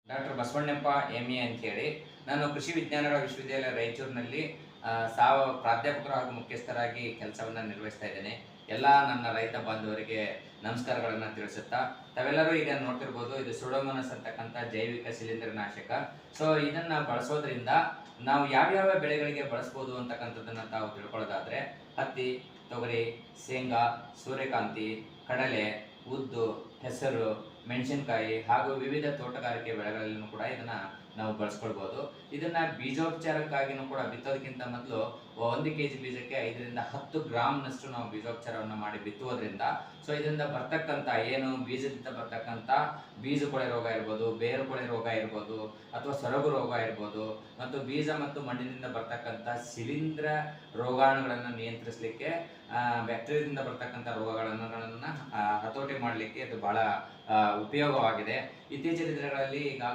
Doctor Basavannappa A ಅಂತೇಳಿ ನಾನು ಕೃಷಿ ವಿಜ್ಞಾನಗಳ ವಿಶ್ವವಿದ್ಯಾಲಯ ರಾಯಚೂರಿನಲ್ಲಿ ಪ್ರಾಧ್ಯಾಪಕರು ಹಾಗೂ ಮುಖ್ಯಸ್ಥರಾಗಿ ಕೆಲಸವನ್ನು ನಿರ್ವಹಿಸ್ತಾ ಇದ್ದೇನೆ. ಎಲ್ಲ ನನ್ನ ರೈತ ಬಾಂಧವರಿಗೆ ನಮಸ್ಕಾರಗಳನ್ನು ತಿಳಿಸುತ್ತಾ, ತಾವೆಲ್ಲರೂ ಈಗ ನೋಡ್ತಿರ್ಬೋದು, ಇದು ಸುಡೋಮೋನಸ್ ಅಂತಕ್ಕಂಥ ಜೈವಿಕ ಶಿಲೀಂಧ್ರನಾಶಕ. ಸೊ ಇದನ್ನು ಬಳಸೋದ್ರಿಂದ ನಾವು ಯಾವ್ಯಾವ ಬೆಳೆಗಳಿಗೆ ಬಳಸ್ಬೋದು ಅಂತಕ್ಕಂಥದ್ದನ್ನು ತಾವು ತಿಳ್ಕೊಳ್ಳೋದಾದರೆ, ಹತ್ತಿ, ತೊಗರಿ, ಶೇಂಗಾ, ಸೂರ್ಯಕಾಂತಿ, ಕಡಲೆ, ಉದ್ದು, ಹೆಸರು, ಮೆಣಸಿನಕಾಯಿ ಹಾಗೂ ವಿವಿಧ ತೋಟಗಾರಿಕೆ ಬೆಳೆಗಳಲ್ಲೂ ಕೂಡ ಇದನ್ನ ನಾವು ಬಳಸ್ಕೊಳ್ಬಹುದು. ಇದನ್ನ ಬೀಜೋಪಚಾರಕ್ಕಾಗಿನೂ ಕೂಡ ಬಿತ್ತೋದಕ್ಕಿಂತ ಮೊದಲು 1 kg ಬೀಜಕ್ಕೆ 5 ರಿಂದ 10 ಗ್ರಾಮ್ನಷ್ಟು ನಾವು ಬೀಜೋಪಚಾರವನ್ನು ಮಾಡಿ ಬಿತ್ತುವುದರಿಂದ ಸೊ ಇದರಿಂದ ಬರ್ತಕ್ಕಂಥ ಏನು ಬೀಜದಿಂದ ಬರ್ತಕ್ಕಂಥ ಬೀಜಕೊಳೆ ರೋಗ ಇರ್ಬೋದು, ಬೇರುಕೊಳೆ ರೋಗ ಇರ್ಬೋದು, ಅಥವಾ ಸೊರಗು ರೋಗ ಇರ್ಬೋದು, ಮತ್ತು ಬೀಜ ಮತ್ತು ಮಣ್ಣಿನಿಂದ ಬರ್ತಕ್ಕಂಥ ಶಿಲೀಂಧ್ರ ರೋಗಾಣುಗಳನ್ನು ನಿಯಂತ್ರಿಸಲಿಕ್ಕೆ, ಬ್ಯಾಕ್ಟೀರಿಯಾದಿಂದ ಬರ್ತಕ್ಕಂಥ ರೋಗಗಳನ್ನು ಹತೋಟಿ ಮಾಡಲಿಕ್ಕೆ ಇದು ಬಹಳ ಉಪಯೋಗವಾಗಿದೆ. ಇತ್ತೀಚಿನ ದಿನಗಳಲ್ಲಿ ಈಗ